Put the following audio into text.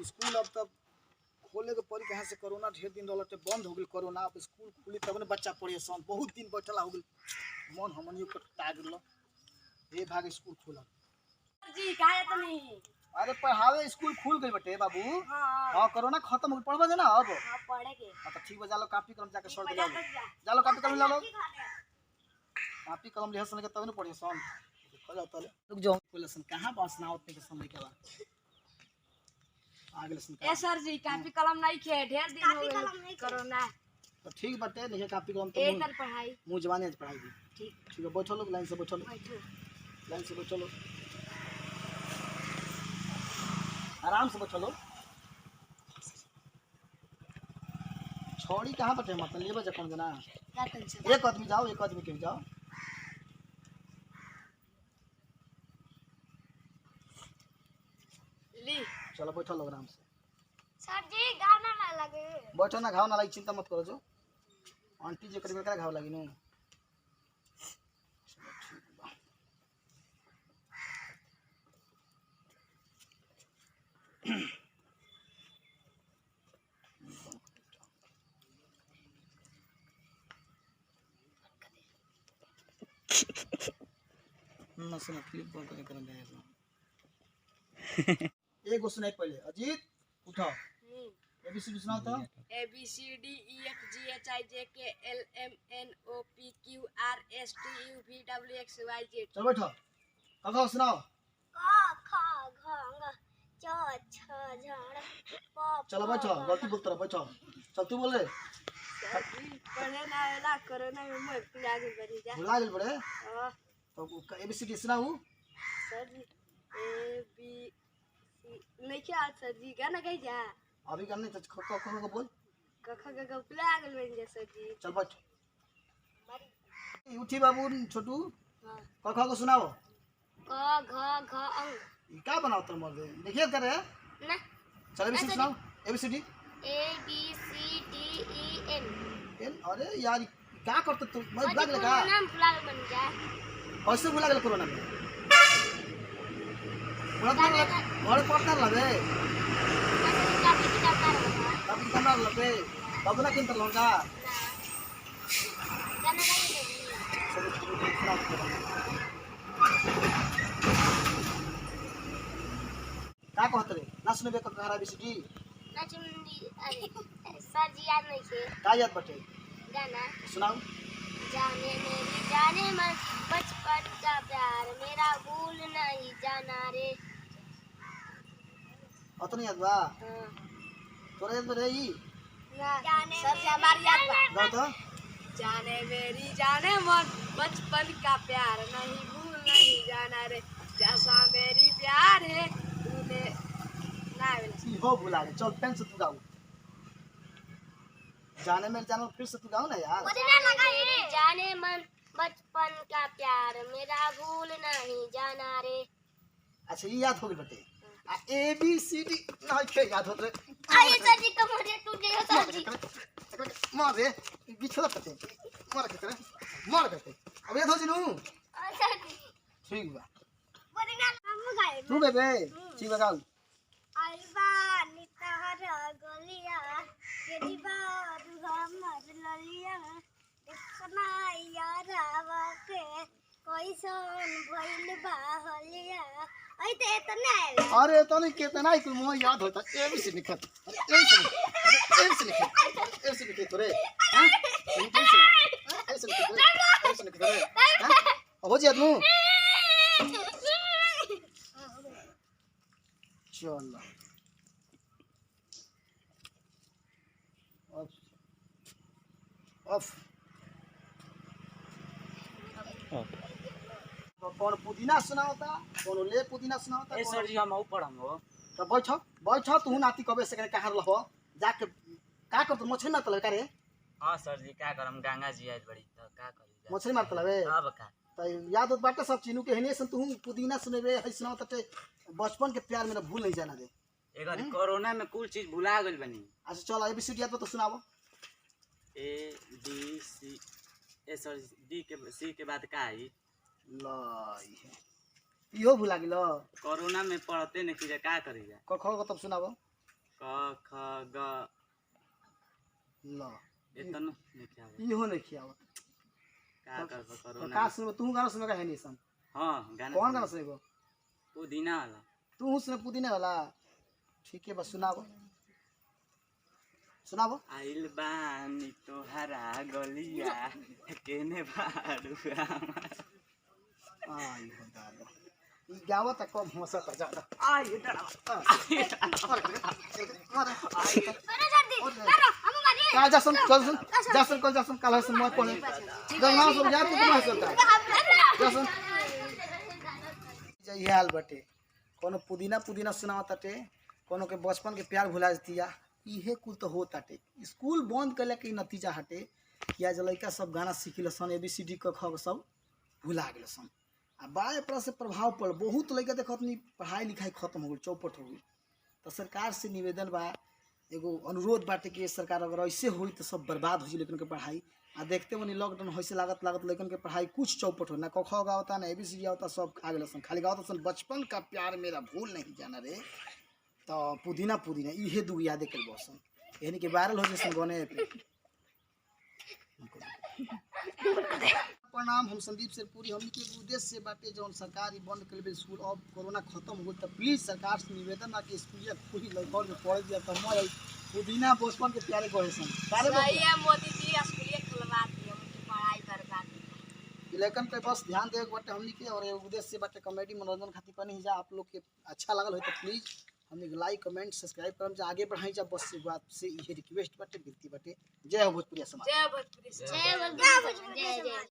school अब तब खोले के पड़ी कहाँ से कोरोना ढेर दिन रहते बंद हो गई कोरोना अब स्कूल खुली तब ने बच्चा पढ़े सन बहुत दिन बैठला हो गई मन हमनियो के टा गेल हे भाग स्कूल खुला जी काहे त नहीं अरे पढ़ावे स्कूल खुल गई बटे बाबू हां कोरोना खत्म हो पढ़वा देना अब हां पढ़े के तो ठीक बा जालो कॉपी कलम जाके छोड़ दे जालो कॉपी कलम ला लो कॉपी कलम ले सन के तब ने पढ़े सन हो जाता ले रुक जाओ लेसन कहां बस ना उतने के समय के बाद आगे लेसन ए सर जी कॉपी कलम नहीं खे ढेर दिन हो गए कोरोना तो ठीक बटे नहीं कॉपी कलम तो ए तर पढ़ाई मुंह जवानी पढ़ाई दी ठीक ठीक है बैठो लोग लाइन से बैठो लाइन से बैठो लो आराम से बैठो लो छोड़ी कहाँ बैठे मतलब लेबे जखन जना एक आदमी जाओ एक आदमी के जाओ ली चलो बैठो लोग आराम से सर जी गाना ना लगे बैठो ना घाव ना लगी चिंता मत करो जो आंटी जी करीब क्या घाव लगी नु ना सुना क्लिप बंद करके करन जाए एक गो सुनाई पहले अजीत उठाओ एबीसीडी सुनाओ तो A B C D E F G H I J K L M N O P Q R S T U V W X Y Z चलो बैठो कहो सुनाओ क ख घ ङ च छ झ प चलो बैठो गलती बोलते रहो बैठो चल तू बोल रे पढ़े ना आवेला कोरोना में मैं भुला गई बड़ी जा भुला गेल बड़े तो एबीसीडी सुनाऊ सर जी ए बी सी नहीं क्या सर जी गाना गाई जा अभी करने तो को बोल क ख ग घ भुला गई बड़ी जा सर जी चल बैठ उठी बाबू छोटू हां क को सुनाओ क घ घ अ ये क्या बनाओ तुम मर देखिए करे ना चल एबीसीडी सुनाओ ABCD A B C D E N N अरे यार क्या करते तुम मैं भुला गेल का नाम भुला बन जा कैसे भुला गेल कोरोना में बड़े पार्टनर लगे तब कमरा लगे तब ना किन लगा क्या कहते रे ना सुनबे का कहारा बीसीडी ना चुंदी अरे सर जी याद नहीं थे का याद बटे गाना सुनाओ जाने मेरी जाने मन बचपन का प्यार मेरा भूल नहीं जाना रे अतने याद बा हां तोरा याद बा ई जाने सर से हमारी याद बा तो जाने मेरी जाने मन बचपन का प्यार नहीं भूल नहीं जाना रे जैसा मेरी प्यार है तूने ना ई हो भुला गए चल पेन से तू गाओ जाने में जानो फिर से तू गाओ ना यार मेरी जाने मन बचपन का प्यार मेरा भूल नहीं जाना रे अच्छा ये याद हो गई बटे ए बी सी डी ना के याद होत रे आइए सर जी कमरे टूट गए सर जी मार रे बिछड़ा पते मार के करे मार के अब याद हो जिनु सर जी ठीक बा बोलिना हम गाए तू बे ठीक बा गाओ अलवा नितार गलिया केदी बार हमर ललिया इतना यारावा के कैसन भइल बाहलिया आई ते इतना अरे तो नहीं कितना ही कुल मोह याद होता ए भी से निकल ए से निकल तोरे हां ए से निकल तोरे हां हो जी आदमी चल ऑफ तो कौन पुदीना सुनाओता कौन ले पुदीना सुनाओता ए सर जी हम ऊपर हम हो तो बैठ तू नाती कबे से कहां रहो जाके का कर तू मछली मारत लगा रे हां सर जी का करम गंगा जी आज बड़ी तो का करी मछली मारत लवे अब का तो याद होत बाटे सब चीनू के हेने सन तू पुदीना सुनेबे है सुनाओ बचपन के प्यार मेरा भूल नहीं जाना दे एगर कोरोना में कुल चीज भुला गइल बनी अच्छा चल एबीसीडी याद तो सुनाओ ए बी सी ए सर डी के सी के बाद का आई लाई इहो भुला गेलो कोरोना में पढ़ते नहीं कि का करी जा कखो को तब सुनाओ क ख ग ल एतन लिखे आवे इहो नहीं खियावत का करबो करो तो ना का सुन तू गाना सुनेगा है नहीं सन हां गाना कौन गाना सुनेगो पुदीना वाला तू सुने पुदीने वाला ठीक है बस सुनाओ सुनाओ आइल बानी तोहरा गलिया केने बाड़ू हमार आई हो दादा ई गावत कम हंसत ज्यादा आई डरा का जासन कल जासन काल हसन मत पड़े गंगा सब जा तू तुम्हारे सोता जासन जय हाल बटे कोनो पुदीना सुनावत ताटे कोनो के बचपन के प्यार भुला दिया इहे कुल तो होत ताटे स्कूल बंद कइले के नतीजा हटे कि आज लड़का सब गाना सीखिल सन ABCD क ख सब भुला गेल सन आ बड़ा एकरा से प्रभाव पड़ बहुत लड़का देखत नहीं पढ़ाई लिखाई खत्म हो गई चौपट हो गई तो सरकार से निवेदन बा एगो अनुरोध बाटे कि सरकार अगर ऐसे हुई तो सब बर्बाद हो जाए लेकिन के पढ़ाई आ देखते बनी लॉकडाउन होइसे लागत लेकिन के पढ़ाई कुछ चौपट हो ना क ख गावता ना ABCD आवता सब खा गेल सन खाली गावता सन बचपन का प्यार मेरा भूल नहीं जाना रे तो पुदीना इहे दू याद कर बसन यानी कि वायरल हो जैसे गने पे प्रणाम हम संदीप शेरपुरी हमनी के उद्देश्य से बाटे जौन सरकार ई बंद कर स्कूल अब कोरोना खत्म हो तो प्लीज सरकार से निवेदन बा कि स्कूल खुली लड़का में पढ़ दिया तो हम पुदीना बचपन के प्यारे कहे सन सही है मोदी जी स्कूल खुलवा दिए उनकी पढ़ाई बर्बाद लेकिन पे बस ध्यान देवे बाटे हमनी के और उद्देश्य से बाटे कॉमेडी मनोरंजन खातिर कनी जा आप लोग के अच्छा लगल हो तो प्लीज हमने लाइक कमेंट सब्सक्राइब करम जा आगे बढ़ाई जा बस से बात से ये रिक्वेस्ट बाटे विनती बाटे जय हो भोजपुरी समाज जय भोजपुरी जय